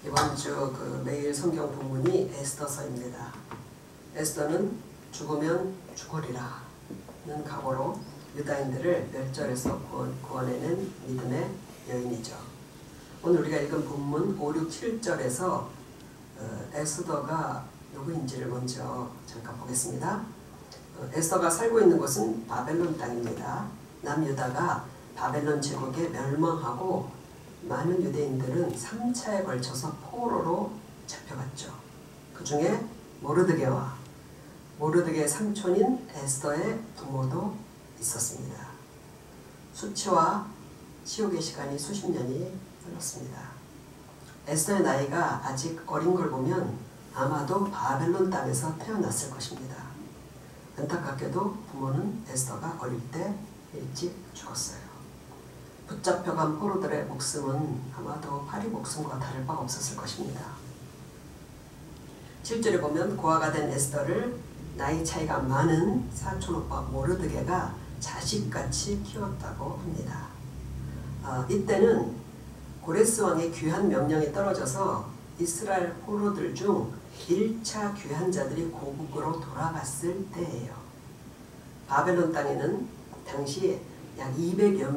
이번 주 매일 성경 본문이 에스더서입니다. 에스더는 죽으면 죽으리라 는 각오로 유다인들을 멸절에서 구원해낸 믿음의 여인이죠. 오늘 우리가 읽은 본문 5, 6, 7절에서 에스더가 누구인지를 먼저 잠깐 보겠습니다. 에스더가 살고 있는 곳은 바벨론 땅입니다. 남유다가 바벨론 제국에 멸망하고 많은 유대인들은 3차에 걸쳐서 포로로 잡혀갔죠. 그 중에 모르드게의 삼촌인 에스더의 부모도 있었습니다. 수치와 치욕의 시간이 수십 년이 흘렀습니다. 에스더의 나이가 아직 어린 걸 보면 아마도 바벨론 땅에서 태어났을 것입니다. 안타깝게도 부모는 에스더가 어릴 때 일찍 죽었어요. 붙잡혀간 포로들의 목숨은 아마도 파리 목숨과 다를 바 없었을 것입니다. 7절에 보면 고아가 된 에스더를 나이 차이가 많은 사촌오빠 모르드게가 자식같이 키웠다고 합니다. 이때는 고레스 왕의 귀환 명령이 떨어져서 이스라엘 포로들 중 1차 귀환자들이 고국으로 돌아갔을 때예요. 바벨론 땅에는 당시 약 200만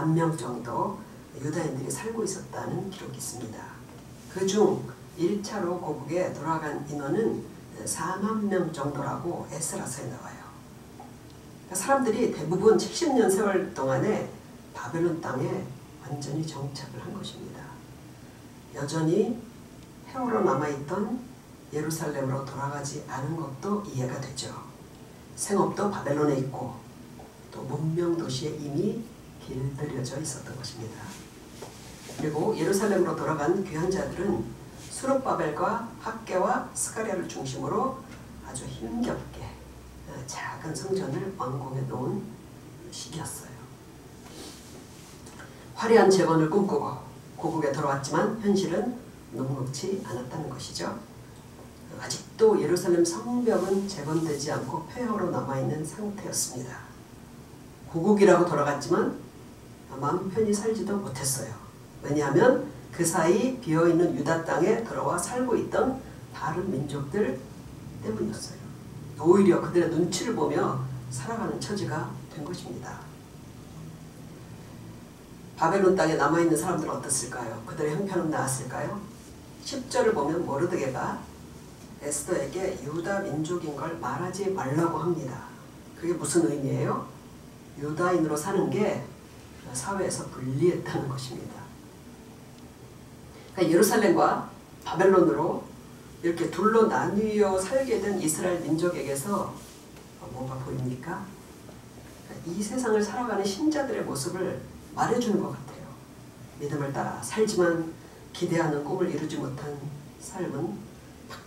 명 정도 유다인들이 살고 있었다는 기록이 있습니다. 그중 1차로 고국에 돌아간 인원은 4만 명 정도라고 에스라서에 나와요. 그러니까 사람들이 대부분 70년 세월 동안에 바벨론 땅에 완전히 정착을 한 것입니다. 여전히 해오로 남아있던 예루살렘으로 돌아가지 않은 것도 이해가 되죠. 생업도 바벨론에 있고 또 문명도시에 이미 길들여져 있었던 것입니다. 그리고 예루살렘으로 돌아간 귀환자들은 수룹바벨과 학개와 스가랴를 중심으로 아주 힘겹게 작은 성전을 완공해 놓은 시기였어요. 화려한 재건을 꿈꾸고 고국에 돌아왔지만 현실은 녹록지 않았다는 것이죠. 아직도 예루살렘 성벽은 재건되지 않고 폐허로 남아있는 상태였습니다. 고국이라고 돌아갔지만 마음 편히 살지도 못했어요. 왜냐하면 그 사이 비어있는 유다 땅에 들어와 살고 있던 다른 민족들 때문이었어요. 오히려 그들의 눈치를 보며 살아가는 처지가 된 것입니다. 바벨론 땅에 남아있는 사람들은 어떻을까요? 그들의 형편은 나았을까요? 10절을 보면 모르드게가 에스더에게 유다 민족인 걸 말하지 말라고 합니다. 그게 무슨 의미예요? 유다인으로 사는 게 사회에서 불리했다는 것입니다. 그러니까 예루살렘과 바벨론으로 이렇게 둘로 나뉘어 살게 된 이스라엘 민족에게서 뭐가 보입니까? 이 세상을 살아가는 신자들의 모습을 말해주는 것 같아요. 믿음을 따라 살지만 기대하는 꿈을 이루지 못한 삶은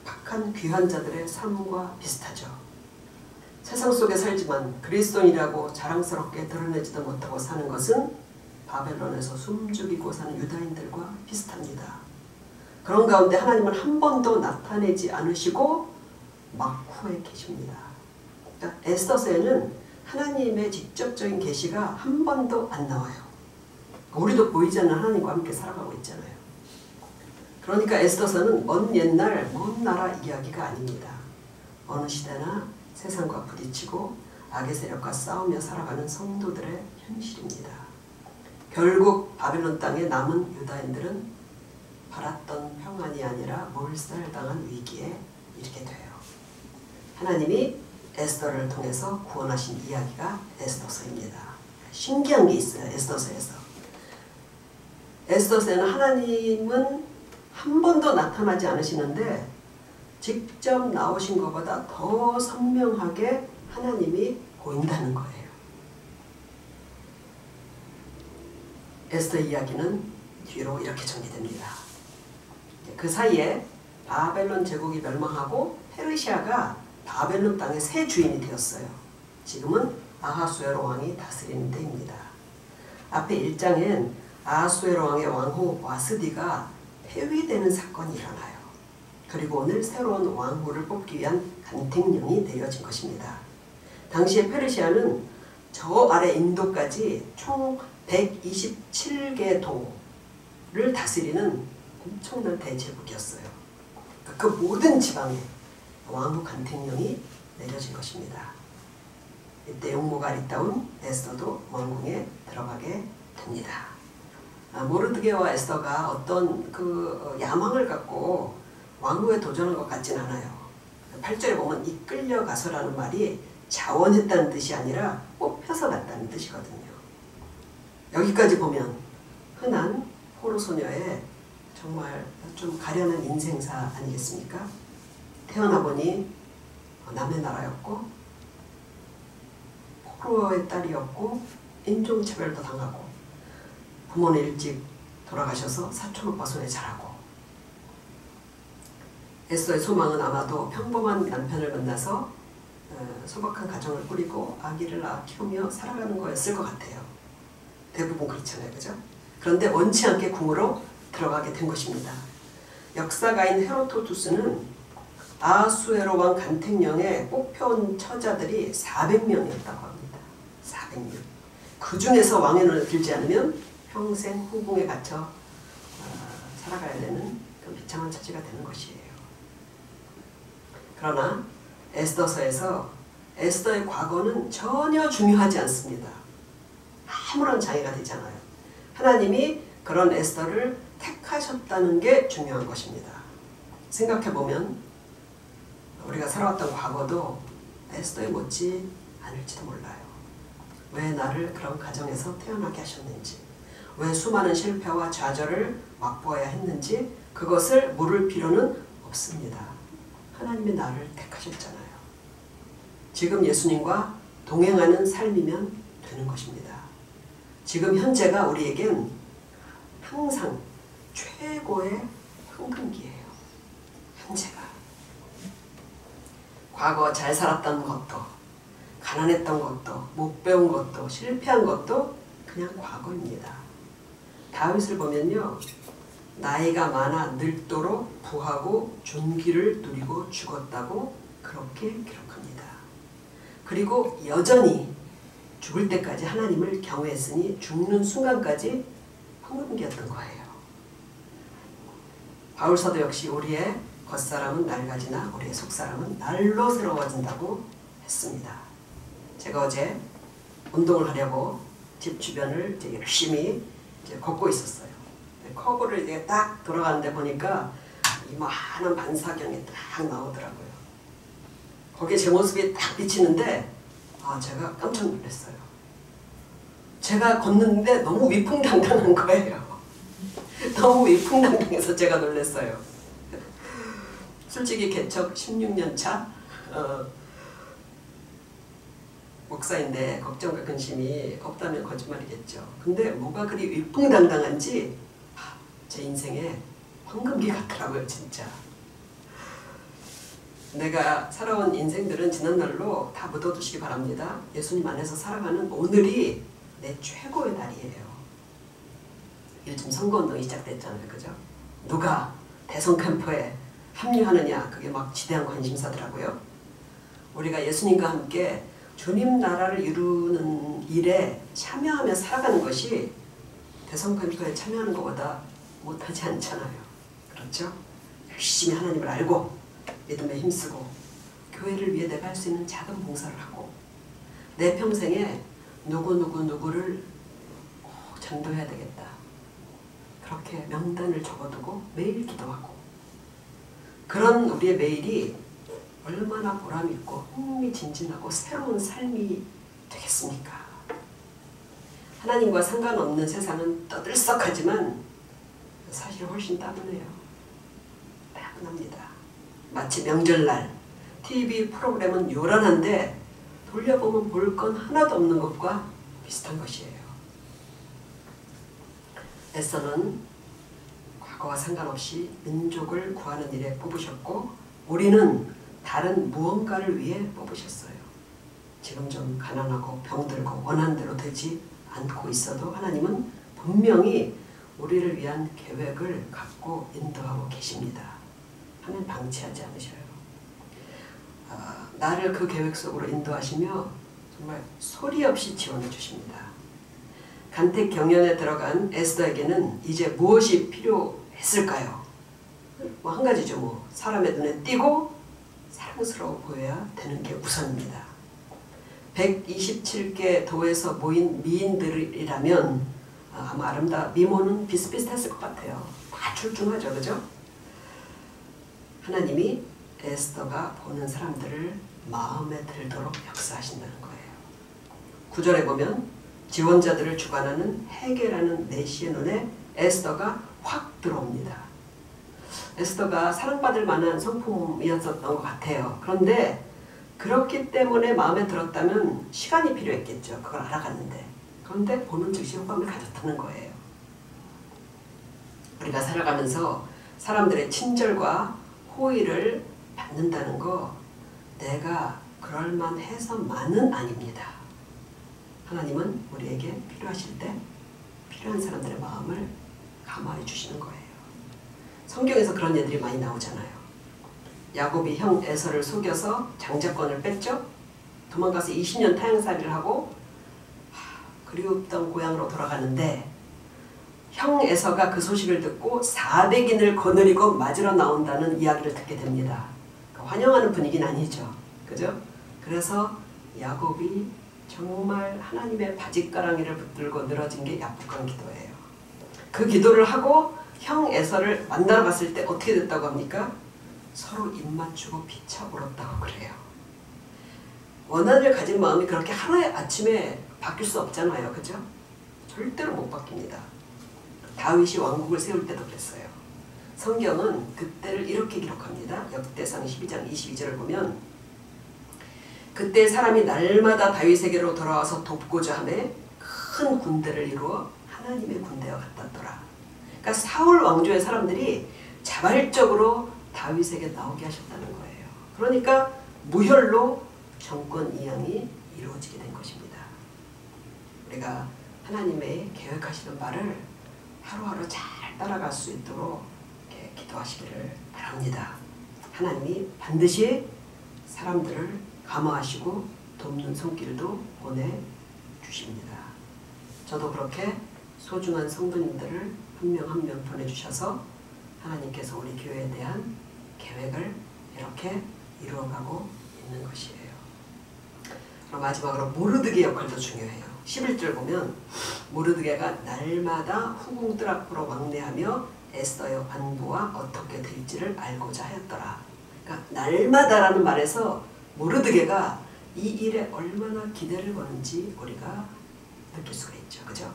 팍팍한 귀환자들의 삶과 비슷하죠. 세상 속에 살지만 그리스도인이라고 자랑스럽게 드러내지도 못하고 사는 것은 바벨론에서 숨죽이고 사는 유다인들과 비슷합니다. 그런 가운데 하나님은 한 번도 나타내지 않으시고 막후에 계십니다. 그러니까 에스더서에는 하나님의 직접적인 계시가 한 번도 안 나와요. 우리도 보이지 않는 하나님과 함께 살아가고 있잖아요. 그러니까 에스더서는 먼 옛날 먼 나라 이야기가 아닙니다. 어느 시대나 세상과 부딪히고 악의 세력과 싸우며 살아가는 성도들의 현실입니다. 결국 바벨론 땅에 남은 유다인들은 바랐던 평안이 아니라 몰살당한 위기에 이르게 돼요. 하나님이 에스더를 통해서 구원하신 이야기가 에스더서입니다. 신기한 게 있어요. 에스더서에는 하나님은 한 번도 나타나지 않으시는데 직접 나오신 것보다 더 선명하게 하나님이 보인다는 거예요. 에스더 이야기는 뒤로 이렇게 전개됩니다. 그 사이에 바벨론 제국이 멸망하고 페르시아가 바벨론 땅의 새 주인이 되었어요. 지금은 아하수에로 왕이 다스리는 때입니다. 앞에 1장엔 아하수에로 왕의 왕후 와스디가 폐위되는 사건이 일어나요. 그리고 오늘 새로운 왕후를 뽑기 위한 간택령이 내려진 것입니다. 당시에 페르시아는 저 아래 인도까지 총 127개 도를 다스리는 엄청난 대제국이었어요. 그 모든 지방에 왕후 간택령이 내려진 것입니다. 이때 용모가 아리따운 에스더도 왕궁에 들어가게 됩니다. 모르드게와 에스더가 어떤 그 야망을 갖고 왕후에 도전한 것 같진 않아요. 8절에 보면 이끌려가서라는 말이 자원했다는 뜻이 아니라 뽑혀서 갔다는 뜻이거든요. 여기까지 보면 흔한 포로 소녀의 정말 좀 가련한 인생사 아니겠습니까? 태어나 보니 남의 나라였고 포로의 딸이었고 인종차별도 당하고 부모는 일찍 돌아가셔서 사촌 오빠 손에 자라고 에스더의 소망은 아마도 평범한 남편을 만나서 소박한 가정을 꾸리고 아기를 키우며 살아가는 거였을 것 같아요. 대부분 그렇잖아요. 그죠? 그런데 원치 않게 궁으로 들어가게 된 것입니다. 역사가인 헤로도투스는 아하수에로 왕 간택령에 뽑혀온 처자들이 400명이었다고 합니다. 400명. 그 중에서 왕의 눈을 들지 않으면 평생 후궁에 갇혀 살아가야 되는 그 비참한 처지가 되는 것이에요. 그러나 에스더서에서 에스더의 과거는 전혀 중요하지 않습니다. 아무런 장애가 되잖아요. 하나님이 그런 에스더를 택하셨다는 게 중요한 것입니다. 생각해보면 우리가 살아왔던 과거도 에스더에 못지 않을지도 몰라요. 왜 나를 그런 가정에서 태어나게 하셨는지, 왜 수많은 실패와 좌절을 맛보아야 했는지 그것을 물을 필요는 없습니다. 하나님이 나를 택하셨잖아요. 지금 예수님과 동행하는 삶이면 되는 것입니다. 지금 현재가 우리에겐 항상 최고의 황금기예요. 현재가. 과거 잘 살았던 것도, 가난했던 것도, 못 배운 것도, 실패한 것도 그냥 과거입니다. 다윗을 보면요, 나이가 많아 늙도록 부하고 존귀를 누리고 죽었다고 그렇게 기록합니다. 그리고 여전히 죽을 때까지 하나님을 경외했으니 죽는 순간까지 황금기였던 거예요. 바울사도 역시 우리의 겉사람은 낡아지나 우리의 속사람은 날로 새로워진다고 했습니다. 제가 어제 운동을 하려고 집 주변을 이제 열심히 걷고 있었어요. 커브를 이제 딱 돌아가는데 보니까 이만한 반사경이 딱 나오더라고요. 거기에 제 모습이 딱 비치는데 제가 깜짝 놀랐어요. 제가 걷는데 너무 위풍당당한 거예요. 너무 위풍당당해서 제가 놀랐어요. 솔직히 개척 16년 차 목사인데 걱정과 근심이 없다면 거짓말이겠죠. 근데 뭐가 그리 위풍당당한지 제 인생에 황금기 같더라고요. 진짜. 내가 살아온 인생들은 지난날로 다 묻어두시기 바랍니다. 예수님 안에서 살아가는 오늘이 내 최고의 날이에요. 요즘 선거운동이 시작됐잖아요. 그죠? 누가 대선 캠프에 합류하느냐, 그게 막 지대한 관심사더라고요. 우리가 예수님과 함께 주님 나라를 이루는 일에 참여하며 살아가는 것이 대선 캠프에 참여하는 것보다 못하지 않잖아요. 그렇죠? 열심히 하나님을 알고 믿음에 힘쓰고 교회를 위해 내가 할 수 있는 작은 봉사를 하고 내 평생에 누구를 꼭 전도해야 되겠다. 그렇게 명단을 적어두고 매일 기도하고 그런 우리의 매일이 얼마나 보람있고 흥미진진하고 새로운 삶이 되겠습니까? 하나님과 상관없는 세상은 떠들썩하지만 사실 훨씬 따분해요. 따분합니다. 마치 명절날 TV 프로그램은 요란한데 돌려보면 볼 건 하나도 없는 것과 비슷한 것이에요. 에스더는 과거와 상관없이 민족을 구하는 일에 뽑으셨고 우리는 다른 무언가를 위해 뽑으셨어요. 지금 좀 가난하고 병들고 원하는 대로 되지 않고 있어도 하나님은 분명히 우리를 위한 계획을 갖고 인도하고 계십니다. 하나님 방치하지 않으셔요. 나를 그 계획 속으로 인도하시며 정말 소리 없이 지원해 주십니다. 간택 경연에 들어간 에스더에게는 이제 무엇이 필요했습니까? 했을까요? 뭐 한 가지죠. 뭐 사람의 눈에 띄고 사랑스러워 보여야 되는 게 우선입니다. 127개 도에서 모인 미인들이라면 아마 미모는 비슷비슷했을 것 같아요. 다 출중하죠. 그죠? 하나님이 에스더가 보는 사람들을 마음에 들도록 역사하신다는 거예요. 9절에 보면 지원자들을 주관하는 헤게라는 내시의 눈에 에스더가 확 들어옵니다. 에스더가 사랑받을 만한 성품이었던 것 같아요. 그런데 그렇기 때문에 마음에 들었다면 시간이 필요했겠죠. 그걸 알아갔는데. 그런데 보는 즉시 호감을 가졌다는 거예요. 우리가 살아가면서 사람들의 친절과 호의를 받는다는 거 내가 그럴만해서만은 아닙니다. 하나님은 우리에게 필요하실 때 필요한 사람들의 마음을 감화해 주시는 거예요. 성경에서 그런 예들이 많이 나오잖아요. 야곱이 형 에서를 속여서 장자권을 뺐죠. 도망가서 20년 타향살이를 하고 그리웠던 고향으로 돌아가는데 형 에서가 그 소식을 듣고 400인을 거느리고 맞으러 나온다는 이야기를 듣게 됩니다. 환영하는 분위기는 아니죠. 그죠? 그래서 야곱이 정말 하나님의 바짓가랑이를 붙들고 늘어진 게 야복강 기도예요. 그 기도를 하고 형 에서를 만나러 갔을 때 어떻게 됐다고 합니까? 서로 입 맞추고 피차 울었다고 그래요. 원한을 가진 마음이 그렇게 하루아침에 바뀔 수 없잖아요. 그죠? 절대로 못 바뀝니다. 다윗이 왕국을 세울 때도 그랬어요. 성경은 그때를 이렇게 기록합니다. 역대상 12장 22절을 보면 그때 사람이 날마다 다윗에게로 돌아와서 돕고자 하매 큰 군대를 이루어 하나님의 군대와 같았더라. 그러니까 사울 왕조의 사람들이 자발적으로 다윗에게 나오게 하셨다는 거예요. 그러니까 무혈로 정권 이양이 이루어지게 된 것입니다. 우리가 하나님의 계획하시는 바를 하루하루 잘 따라갈 수 있도록 이렇게 기도하시기를 바랍니다. 하나님이 반드시 사람들을 감화하시고 돕는 손길도 보내주십니다. 저도 그렇게 소중한 성도님들을 한 명 한 명 보내주셔서 하나님께서 우리 교회에 대한 계획을 이렇게 이루어가고 있는 것이에요. 그럼 마지막으로 모르드게 역할도 중요해요. 11절 보면 모르드게가 날마다 후궁들 앞으로 왕래하며 에스더의 안부와 어떻게 될지를 알고자 하였더라. 그러니까 날마다라는 말에서 모르드게가 이 일에 얼마나 기대를 거는지 우리가 느낄 수가 있죠. 그죠?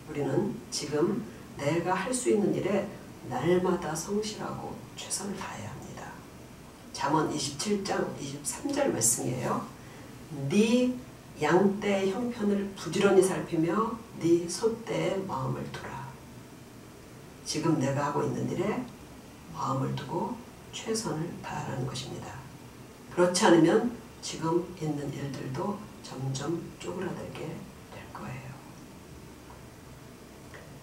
우리는 지금 내가 할 수 있는 일에 날마다 성실하고 최선을 다해야 합니다. 잠언 27장 23절 말씀이에요. 네 양떼의 형편을 부지런히 살피며 네 소떼의 마음을 두라. 지금 내가 하고 있는 일에 마음을 두고 최선을 다하라는 것입니다. 그렇지 않으면 지금 있는 일들도 점점 쪼그라들게 될 거예요.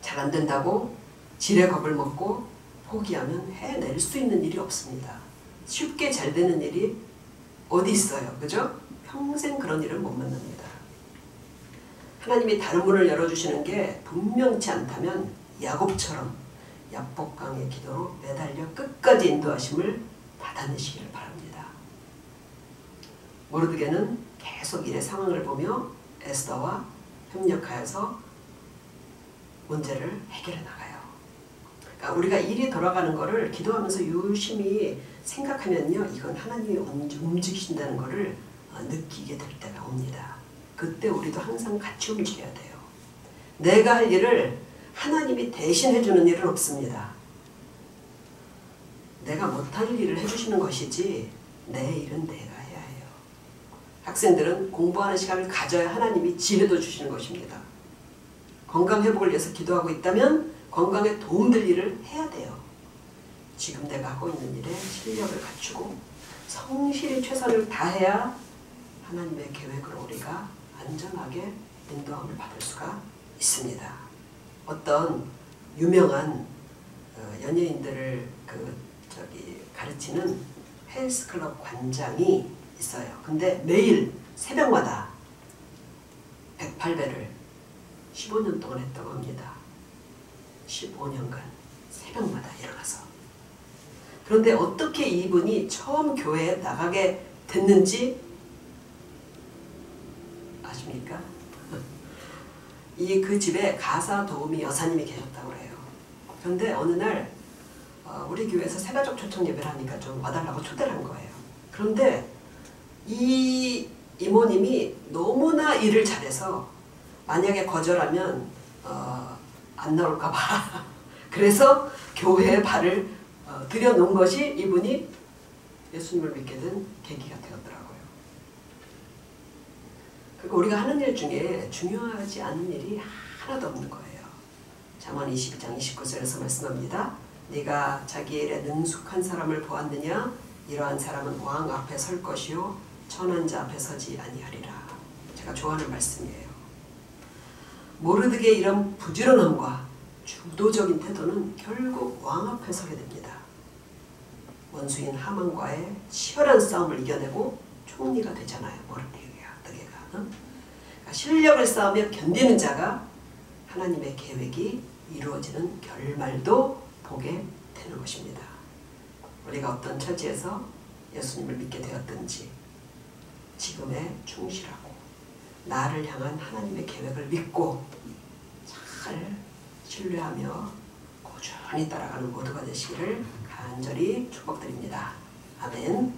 잘 안 된다고 지레 겁을 먹고 포기하면 해낼 수 있는 일이 없습니다. 쉽게 잘 되는 일이 어디 있어요? 그죠? 평생 그런 일을 못 만납니다. 하나님이 다른 문을 열어주시는 게 분명치 않다면 야곱처럼 야복강의 기도로 매달려 끝까지 인도하심을 받아내시기를 바랍니다. 모르드게는 계속 일의 상황을 보며 에스더와 협력하여서 문제를 해결해 나가요. 그러니까 우리가 일이 돌아가는 것을 기도하면서 유심히 생각하면요, 이건 하나님이 움직이신다는 것을 느끼게 될 때가 옵니다. 그때 우리도 항상 같이 움직여야 돼요. 내가 할 일을 하나님이 대신 해주는 일은 없습니다. 내가 못할 일을 해주시는 것이지 내 일은 내가 해야 해요. 학생들은 공부하는 시간을 가져야 하나님이 지혜도 주시는 것입니다. 건강 회복을 위해서 기도하고 있다면 건강에 도움될 일을 해야 돼요. 지금 내가 하고 있는 일에 실력을 갖추고 성실히 최선을 다해야 하나님의 계획으로 우리가 안전하게 인도함을 받을 수가 있습니다. 어떤 유명한 연예인들을 가르치는 헬스클럽 관장이 있어요. 근데 매일 새벽마다 108배를 15년 동안 했다고 합니다. 15년간. 새벽마다 일어나서. 그런데 어떻게 이분이 처음 교회에 나가게 됐는지 아십니까? 그 집에 가사 도우미 여사님이 계셨다고 해요. 그런데 어느 날 우리 교회에서 새가족 초청 예배를 하니까 좀 와달라고 초대를 한 거예요. 그런데 이 이모님이 너무나 일을 잘해서 만약에 거절하면 안 나올까 봐 그래서 교회에 발을 들여놓은 것이 이분이 예수님을 믿게 된 계기가 되었더라고요. 그러니까 우리가 하는 일 중에 중요하지 않은 일이 하나도 없는 거예요. 잠언 22장 29절에서 말씀합니다. 네가 자기 일에 능숙한 사람을 보았느냐? 이러한 사람은 왕 앞에 설 것이요 천한 자 앞에 서지 아니하리라. 제가 좋아하는 말씀이에요. 모르드게의 이런 부지런함과 주도적인 태도는 결국 왕 앞에 서게 됩니다. 원수인 하만과의 치열한 싸움을 이겨내고 총리가 되잖아요. 모르드게가. 그러니까 실력을 쌓으며 견디는 자가 하나님의 계획이 이루어지는 결말도 보게 되는 것입니다. 우리가 어떤 처지에서 예수님을 믿게 되었든지 지금에 충실하고 나를 향한 하나님의 계획을 믿고 잘 신뢰하며 꾸준히 따라가는 모두가 되시기를 간절히 축복드립니다. 아멘.